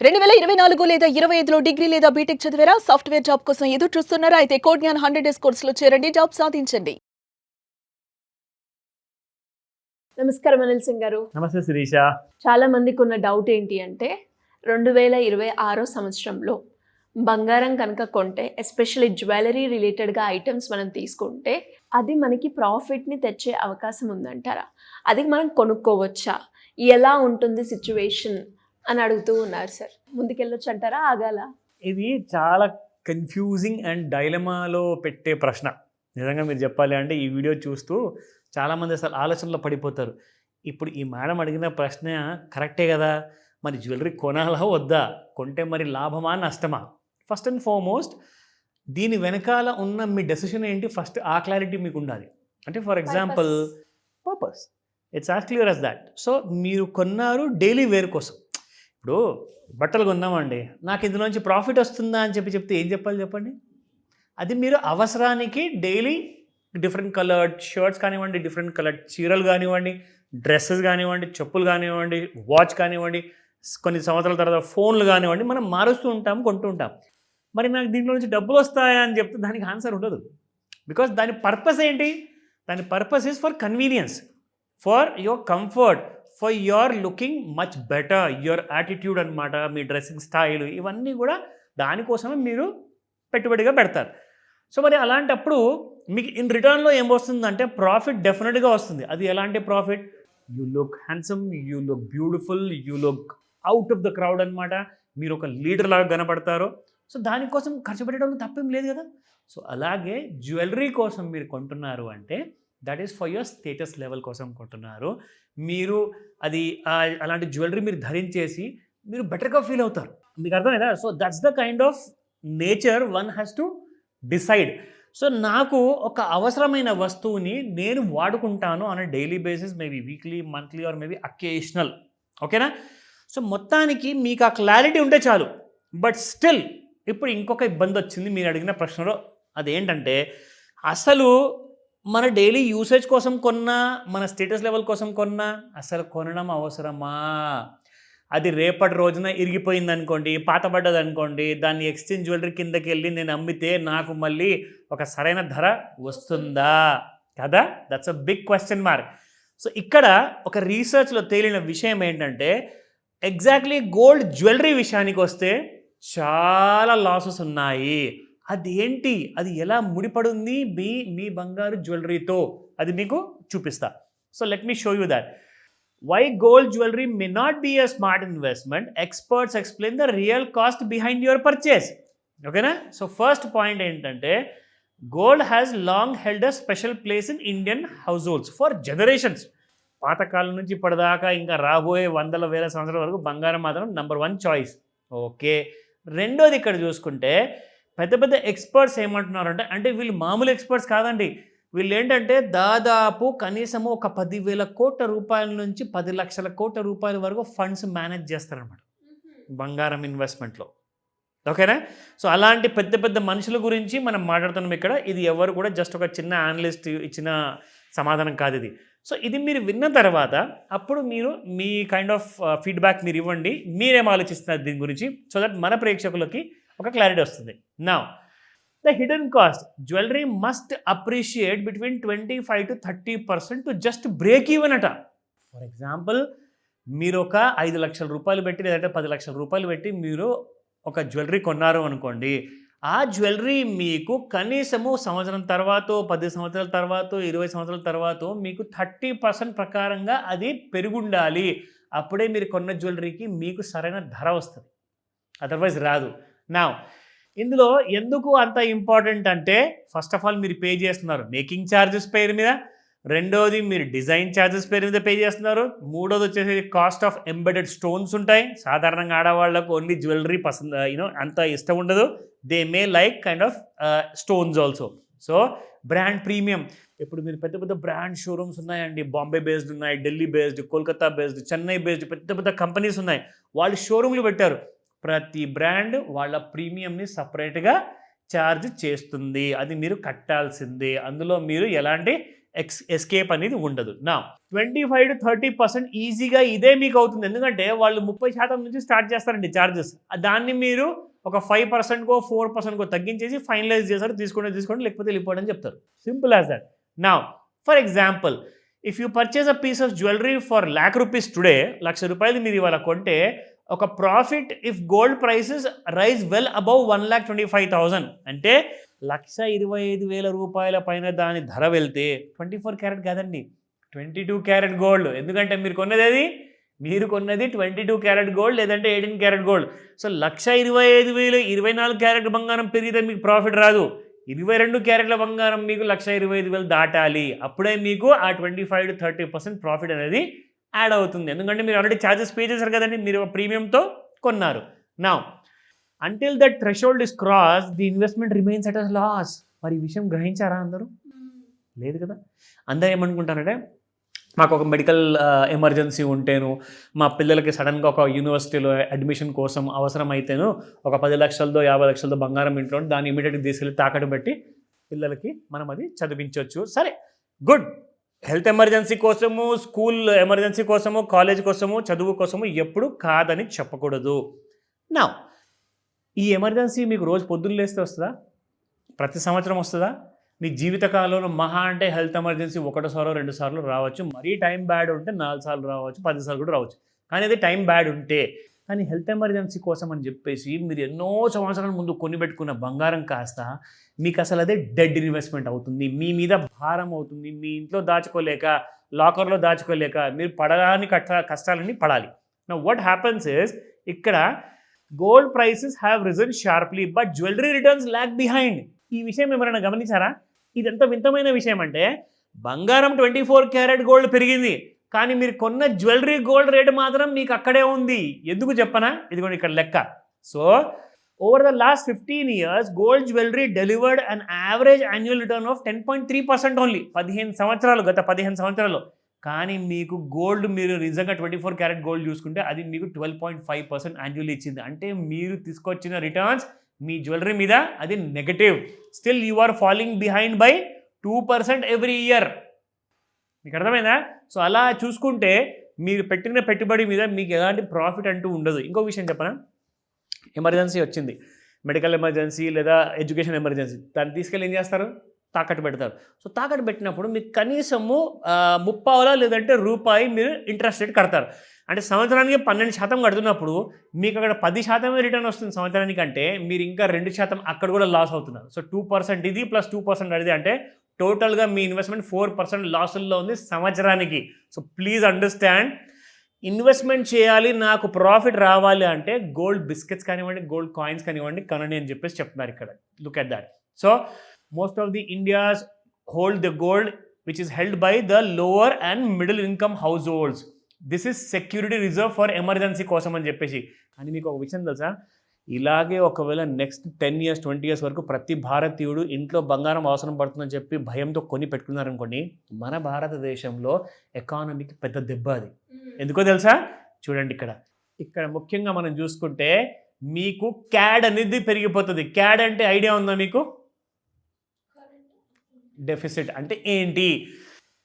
2024 లేదా 25లో డిగ్రీ లేదా బీటెక్ చదివారా? సాఫ్ట్‌వేర్ జాబ్ కోసం ఎదురు చూస్తున్నారా? అయితే కోడ్ జ్ఞాన్ 100 డేస్ కోర్సులో చేరండి. జాబ్ సాధించండి. నమస్కారం అనిల్ సింగ్ గారు. నమస్తే శిరీష. చాలా మందికి ఉన్న డౌట్ ఏంటి అంటే 2026 సంవత్సరంలో బంగారం కనుక కొంటే ఎస్పెషల్లీ జ్యువెలరీ రిలేటెడ్‌గా ఐటెమ్స్ మనం తీసుకుంటే అది మనకి ప్రాఫిట్‌ని తెచ్చే అవకాశం ఉందంటారా? అది మనం కొనుక్కోవచ్చా? ఎలా ఉంటుంది సిట్యుయేషన్ అని అడుగుతూ ఉన్నారు సార్. ముందుకెళ్ళొచ్చు అంటారా? ఆగాల? ఇది చాలా కన్ఫ్యూజింగ్ అండ్ డైలమాలో పెట్టే ప్రశ్న. నిజంగా మీరు చెప్పాలి అంటే ఈ వీడియో చూస్తూ చాలామంది అసలు ఆలోచనలో పడిపోతారు. ఇప్పుడు ఈ మేడం అడిగిన ప్రశ్న కరెక్టే కదా, మరి జ్యువెలరీ కొనాలా వద్దా, కొంటే మరి లాభమా నష్టమా? ఫస్ట్ అండ్ ఫార్మోస్ట్ దీని వెనకాల ఉన్న మీ డెసిషన్ ఏంటి, ఫస్ట్ ఆ క్లారిటీ మీకు ఉండాలి. అంటే for example purpose, it's as clear as that. So మీరు కొన్నారు డైలీ వేర్ కోసం. ఇప్పుడు బట్టలు కొన్నామండి, నాకు ఇందులోంచి ప్రాఫిట్ వస్తుందా అని చెప్తే ఏం చెప్పాలి చెప్పండి? అది మీరు అవసరానికి డైలీ డిఫరెంట్ కలర్డ్ షర్ట్స్ కానివ్వండి, డిఫరెంట్ కలర్డ్ చీరలు కానివ్వండి, డ్రెస్సెస్ కానివ్వండి, చెప్పులు కానివ్వండి, వాచ్ కానివ్వండి, కొన్ని సంవత్సరాల తర్వాత ఫోన్లు కానివ్వండి, మనం మారుస్తూ ఉంటాం, కొంటూ ఉంటాం. మరి నాకు దీంట్లో నుంచి డబ్బులు వస్తాయా అని చెప్తే దానికి ఆన్సర్ ఉండదు. బికాస్ దాని పర్పస్ ఏంటి? దాని purpose is for convenience, for your comfort, for your looking much better, your attitude అనమాట, మీ డ్రెస్సింగ్ స్టైల్, ఇవన్నీ కూడా దానికోసమే మీరు పెట్టుబడిగా పెడతారు. సో మరి అలాంటప్పుడు మీకు ఇన్ రిటర్న్లో ఏం వస్తుందంటే ప్రాఫిట్ డెఫినెట్గా వస్తుంది. అది ఎలాంటి profit? You look handsome, you look beautiful, you look out of the crowd అనమాట. మీరు ఒక లీడర్ లాగా కనపడతారు. సో దానికోసం ఖర్చు పెట్టడం తప్పేం లేదు కదా. సో అలాగే జ్యువెలరీ కోసం మీరు కొంటున్నారు అంటే that is for your status level కోసం కొంటున్నారు. మీరు అది అలాంటి జ్యువెలరీ మీరు ధరించేసి మీరు బెటర్గా ఫీల్ అవుతారు. మీకు అర్థమైందా? So that's the kind of nature one has to decide. So నాకు ఒక అవసరమైన వస్తువుని నేను వాడుకుంటాను on daily basis, maybe weekly, monthly or maybe occasional. ఓకేనా? సో మొత్తానికి మీకు ఆ క్లారిటీ ఉంటే చాలు. బట్ స్టిల్ ఇప్పుడు ఇంకొక ఇబ్బంది వచ్చింది మీరు అడిగిన ప్రశ్నలో. అదేంటంటే అసలు మన డైలీ యూసేజ్ కోసం కొన్నా, మన స్టేటస్ లెవెల్ కోసం కొన్నా అసలు కొనడం అవసరమా? అది రేపటి రోజున ఇరిగిపోయింది అనుకోండి, పాతబడ్డది అనుకోండి, దాన్ని ఎక్స్చేంజ్ జ్యువెలరీ కిందకి వెళ్ళి నేను అమ్మితే నాకు మళ్ళీ ఒక సరైన ధర వస్తుందా కదా? That's a big question mark. So ఇక్కడ ఒక రీసెర్చ్లో తేలిన విషయం ఏంటంటే ఎగ్జాక్ట్లీ గోల్డ్ జ్యువెలరీ విషయానికి వస్తే చాలా లాసెస్ ఉన్నాయి. అదేంటి, అది ఎలా ముడిపడుంది మీ బంగారు జ్యువెలరీతో, అది మీకు చూపిస్తా. So let me show you that. Why gold jewelry may not be a smart investment? Experts explain the real cost behind your purchase. Okay na? So first point ఏంటంటే gold has long held a special place in Indian households for generations. పాతకాలం నుంచి ఇప్పటిదాకా ఇంకా రాబోయే వందల వేల సంవత్సరాల వరకు బంగారం మాత్రం నెంబర్ 1 చాయిస్. ఓకే, రెండోది ఇక్కడ చూసుకుంటే పెద్ద పెద్ద ఎక్స్పర్ట్స్ ఏమంటున్నారంటే, అంటే వీళ్ళు మామూలు ఎక్స్పర్ట్స్ కాదండి, వీళ్ళు ఏంటంటే దాదాపు కనీసము ఒక 10,000 కోట్ల రూపాయల నుంచి 10 లక్షల కోట్ల రూపాయల వరకు ఫండ్స్ మేనేజ్ చేస్తారనమాట బంగారం ఇన్వెస్ట్మెంట్లో. ఓకేనా? సో అలాంటి పెద్ద పెద్ద మనుషుల గురించి మనం మాట్లాడుతున్నాం ఇక్కడ. ఇది ఎవరు కూడా జస్ట్ ఒక చిన్న అనలిస్ట్ ఇచ్చిన సమాధానం కాదు ఇది. సో ఇది మీరు విన్న తర్వాత అప్పుడు మీరు మీ కైండ్ ఆఫ్ ఫీడ్బ్యాక్ మీరు ఇవ్వండి, మీరేం ఆలోచిస్తున్నారు దీని గురించి, సో దట్ మన ప్రేక్షకులకి ఒక క్లారిటీ వస్తుంది. Now the hidden cost, jewelry must appreciate between 25 to 30% to just break even అట. ఫర్ ఎగ్జాంపుల్ మీరు ఒక 5 లక్షల రూపాయలు పెట్టి లేదంటే 10 లక్షల రూపాయలు పెట్టి మీరు ఒక జ్యువెలరీ కొన్నారు అనుకోండి, ఆ జ్యువెలరీ మీకు కనీసము సంవత్సరం తర్వాత, 10 సంవత్సరాల తర్వాత, 20 సంవత్సరాల తర్వాత మీకు 30% ప్రకారంగా అది పెరుగుండాలి. అప్పుడే మీరు కొన్న జ్యువెలరీకి మీకు సరైన ధర వస్తుంది, అదర్వైజ్ రాదు. నా ఇందులో ఎందుకు అంత ఇంపార్టెంట్ అంటే ఫస్ట్ ఆఫ్ ఆల్ మీరు పే చేస్తున్నారు మేకింగ్ ఛార్జెస్ పేరు మీద, రెండోది మీరు డిజైన్ ఛార్జెస్ పేరు మీద పే చేస్తున్నారు, మూడోది వచ్చేసి కాస్ట్ ఆఫ్ ఎంబెడెడ్ స్టోన్స్ ఉంటాయి. సాధారణంగా ఆడవాళ్ళకు ఓన్లీ జ్యువెలరీ అంత ఇష్టం ఉండదు, they may like kind of stones also. So brand premium, ఇప్పుడు మీరు పెద్ద పెద్ద బ్రాండ్ షోరూమ్స్ ఉన్నాయండి, బాంబే బేస్డ్ ఉన్నాయి, Delhi based, Kolkata based, Chennai based, పెద్ద పెద్ద కంపెనీస్ ఉన్నాయి. వాళ్ళు షోరూమ్లు పెట్టారు, ప్రతి బ్రాండ్ వాళ్ళ ప్రీమియంని సపరేట్గా ఛార్జ్ చేస్తుంది, అది మీరు కట్టాల్సిందే. అందులో మీరు ఎలాంటి ఎస్కేప్ అనేది ఉండదు. నా 25-30% ఈజీగా ఇదే మీకు అవుతుంది. ఎందుకంటే వాళ్ళు 30% నుంచి స్టార్ట్ చేస్తారండి ఛార్జెస్. దాన్ని మీరు ఒక 5%కో 4%కో తగ్గించేసి ఫైనలైజ్ చేస్తారు. తీసుకోండి లేకపోతే వెళ్ళిపోండి అని చెప్తారు. Simple as that. నా for example, if you purchase a piece of jewellery for ₹1,00,000 today, ₹1,00,000 మీరు ఇవాళ కొంటే ఒక profit if gold prices rise well above 1,25,000 అంటే ₹1,25,000 పైన దాని ధర వెళ్తే 24 క్యారెట్ కాదండి, 22 క్యారెట్ గోల్డ్. ఎందుకంటే మీరు కొన్నది 22 క్యారెట్ గోల్డ్ లేదంటే 18 క్యారెట్ గోల్డ్. సో 1,25,000 24 క్యారెట్ బంగారం పెరిగితే మీకు ప్రాఫిట్ రాదు. 22 క్యారెట్ల బంగారం మీకు 1,25,000 దాటాలి. అప్పుడే మీకు ఆ 25-30% ప్రాఫిట్ అనేది యాడ్ అవుతుంది. ఎందుకంటే మీరు ఆల్రెడీ ఛార్జెస్ పే చేశారు కదండి, మీరు ప్రీమియంతో కొన్నారు. నా until that threshold is cross the investment remains at a loss. మరి ఈ విషయం గ్రహించారా అందరూ? లేదు కదా. అందరూ ఏమనుకుంటారంటే మాకు ఒక మెడికల్ ఎమర్జెన్సీ ఉంటేను, మా పిల్లలకి సడన్గా ఒక యూనివర్సిటీలో అడ్మిషన్ కోసం అవసరమైతేను ఒక 10 లక్షలతో 50 లక్షలతో బంగారం ఇంట్లో దాన్ని ఇమీడియట్గా తీసుకెళ్ళి తాకట్టు పెట్టి పిల్లలకి మనం అది చదివించవచ్చు. సరే, గుడ్. హెల్త్ ఎమర్జెన్సీ కోసము, స్కూల్ ఎమర్జెన్సీ కోసము, కాలేజ్ కోసము, చదువు కోసము ఎప్పుడు కాదని చెప్పకూడదు. నా ఈ ఎమర్జెన్సీ మీకు రోజు పొద్దున్న లేస్తే వస్తుందా? ప్రతి సంవత్సరం వస్తుందా? మీ జీవితకాలంలో మహా అంటే హెల్త్ ఎమర్జెన్సీ 1 సార్లు 2 సార్లు రావచ్చు. మరీ టైం బ్యాడ్ ఉంటే 4 సార్లు రావచ్చు, 10 సార్లు కూడా రావచ్చు. కానీ అది టైం బ్యాడ్ ఉంటే. కానీ హెల్త్ ఎమర్జెన్సీ కోసం అని చెప్పేసి మీరు ఎన్నో సంవత్సరాల ముందు కొనిపెట్టుకున్న బంగారం కాస్త మీకు అసలు అదే డెడ్ ఇన్వెస్ట్మెంట్ అవుతుంది. మీ మీద భారం అవుతుంది. మీ ఇంట్లో దాచుకోలేక, లాకర్లో దాచుకోలేక మీరు పడడానికి కష్టాలన్నీ పడాలి. నా వాట్ హ్యాపన్స్ ఇస్, ఇక్కడ gold prices have risen sharply but jewellery returns lag behind. ఈ విషయం ఎవరైనా గమనించారా? ఇది ఎంత వింతమైన విషయం అంటే బంగారం 24 క్యారెట్ గోల్డ్ పెరిగింది, కానీ మీరు కొన్న జ్యువెలరీ గోల్డ్ రేటు మాత్రం మీకు అక్కడే ఉంది. ఎందుకు చెప్పనా? ఇదిగోండి ఇక్కడ లెక్క. So over the last 15 years gold jewellery delivered an average annual return of 10.3% only. 15 సంవత్సరాలు, గత 15 సంవత్సరాలు. కానీ మీకు గోల్డ్, మీరు నిజంగా 24 క్యారెట్ గోల్డ్ చూసుకుంటే అది మీకు 12.5% యాన్యువల్ ఇచ్చింది. అంటే మీరు తీసుకొచ్చిన రిటర్న్స్ మీ జ్యువెలరీ మీద అది negative. Still you are following behind by 2% every year. మీకు అర్థమైందా? సో అలా చూసుకుంటే మీరు పెట్టిన పెట్టుబడి మీద మీకు ఎలాంటి ప్రాఫిట్ అంటూ ఉండదు. ఇంకో విషయం చెప్పనా? ఎమర్జెన్సీ వచ్చింది, మెడికల్ ఎమర్జెన్సీ లేదా ఎడ్యుకేషన్ ఎమర్జెన్సీ, దాన్ని తీసుకెళ్ళి ఏం చేస్తారు? తాకట్టు పెడతారు. సో తాకట్టు పెట్టినప్పుడు మీకు కనీసము 30 లేదంటే రూపాయి మీరు ఇంట్రెస్ట్ రేట్ కడతారు. అంటే సంవత్సరానికి 12% కడుతున్నప్పుడు మీకు అక్కడ 10% రిటర్న్ వస్తుంది సంవత్సరానికి. అంటే మీరు ఇంకా 2% అక్కడ కూడా లాస్ అవుతున్నారు. సో 2% ఇది ప్లస్ 2% అది, అంటే టోటల్గా మీ ఇన్వెస్ట్మెంట్ 4% లాసుల్లో ఉంది సంవత్సరానికి. సో ప్లీజ్ అండర్స్టాండ్, ఇన్వెస్ట్మెంట్ చేయాలి, నాకు ప్రాఫిట్ రావాలి అంటే గోల్డ్ బిస్కెట్స్ కానివ్వండి, గోల్డ్ కాయిన్స్ కానివ్వండి కొనండి అని చెప్పేసి చెప్తున్నారు ఇక్కడ. Look at that. So most of the India's hold the gold which is held by the lower and middle income house holds. This is security reserve for emergency కోసం అని చెప్పేసి. అని మీకు ఒక విషయం తెలుసా? ఇలాగే ఒకవేళ నెక్స్ట్ 10 years 20 years వరకు ప్రతి భారతీయుడు ఇంట్లో బంగారం అవసరం పడుతుందని చెప్పి భయంతో కొని పెట్టుకున్నారనుకోండి, మన భారతదేశంలో ఎకానమీకి పెద్ద దెబ్బ అది. ఎందుకో తెలుసా? చూడండి ఇక్కడ ముఖ్యంగా మనం చూసుకుంటే మీకు క్యాడ్ అనేది పెరిగిపోతుంది. క్యాడ్ అంటే ఐడియా ఉందా మీకు? డెఫిసిట్ అంటే ఏంటి?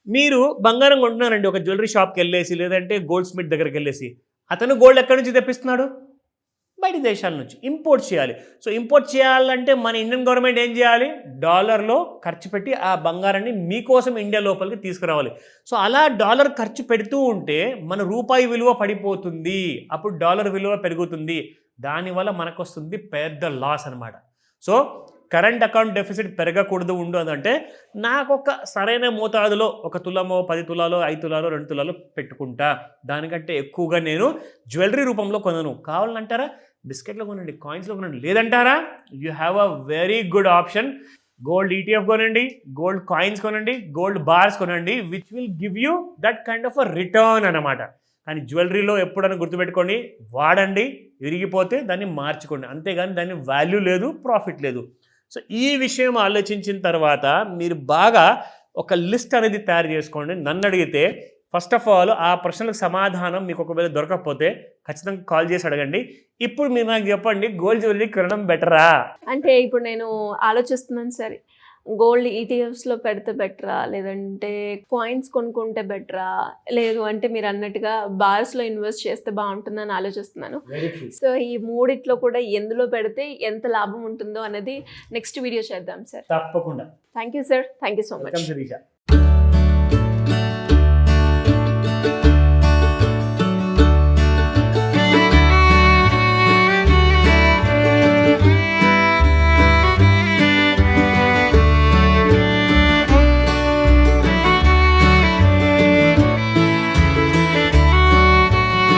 మీరు బంగారం కొంటున్నారండి ఒక జ్యువెలరీ షాప్కి వెళ్ళేసి, లేదంటే గోల్డ్ స్మిత్ దగ్గరికి వెళ్ళేసి, అతను గోల్డ్ ఎక్కడి నుంచి తెప్పిస్తున్నాడు? బయట దేశాల నుంచి ఇంపోర్ట్ చేయాలి. సో ఇంపోర్ట్ చేయాలంటే మన ఇండియన్ గవర్నమెంట్ ఏం చేయాలి? డాలర్లో ఖర్చు పెట్టి ఆ బంగారాన్ని మీకోసం ఇండియా లోపలికి తీసుకురావాలి. సో అలా డాలర్ ఖర్చు పెడుతూ ఉంటే మన రూపాయి విలువ పడిపోతుంది, అప్పుడు డాలర్ విలువ పెరుగుతుంది. దానివల్ల మనకు వస్తుంది పెద్ద లాస్ అనమాట. సో కరెంట్ అకౌంట్ డెఫిసిట్ పెరగకూడదు ఉండదంటే నాకు ఒక సరైన మోతాదులో 1 తులమో 10 తులాలో 5 తులాలో 2 తులాలో పెట్టుకుంటా. దానికంటే ఎక్కువగా నేను జ్యువెలరీ రూపంలో కొనను. కావాలంటారా బిస్కెట్లో కొనండి, కాయిన్స్లో కొనండి. లేదంటారా you have a very good option. Gold ETF కొనండి, గోల్డ్ కాయిన్స్ కొనండి, గోల్డ్ బార్స్ కొనండి, which will give you that kind of a return అనమాట. కానీ జ్యువెలరీలో ఎప్పుడైనా గుర్తుపెట్టుకోండి, వాడండి, విరిగిపోతే దాన్ని మార్చుకోండి, అంతేగాని దాన్ని వాల్యూ లేదు, ప్రాఫిట్ లేదు. సో ఈ విషయం ఆలోచించిన తర్వాత మీరు బాగా ఒక లిస్ట్ అనేది తయారు చేసుకోండి. నన్ను అడిగితే ఫస్ట్ ఆఫ్ ఆల్ ఆ ప్రశ్నలకు సమాధానం మీకు ఒకవేళ దొరకకపోతే ఖచ్చితంగా కాల్ చేసి అడగండి. ఇప్పుడు మీరు నాకు చెప్పండి, గోల్డ్ జ్యువెలరీ కొనడం బెటరా? అంటే ఇప్పుడు నేను ఆలోచిస్తున్నాను, సరే గోల్డ్ ఈటీఎఫ్స్లో పెడితే బెటరా, లేదంటే కాయిన్స్ కొనుక్కుంటే బెటరా, లేదు అంటే మీరు అన్నట్టుగా బార్స్లో ఇన్వెస్ట్ చేస్తే బాగుంటుందని ఆలోచిస్తున్నాను. సో ఈ మూడిట్లో కూడా ఎందులో పెడితే ఎంత లాభం ఉంటుందో అనేది నెక్స్ట్ వీడియో చేద్దాం సార్. తప్పకుండా. Thank you sir, thank you so much. Welcome Sirisha.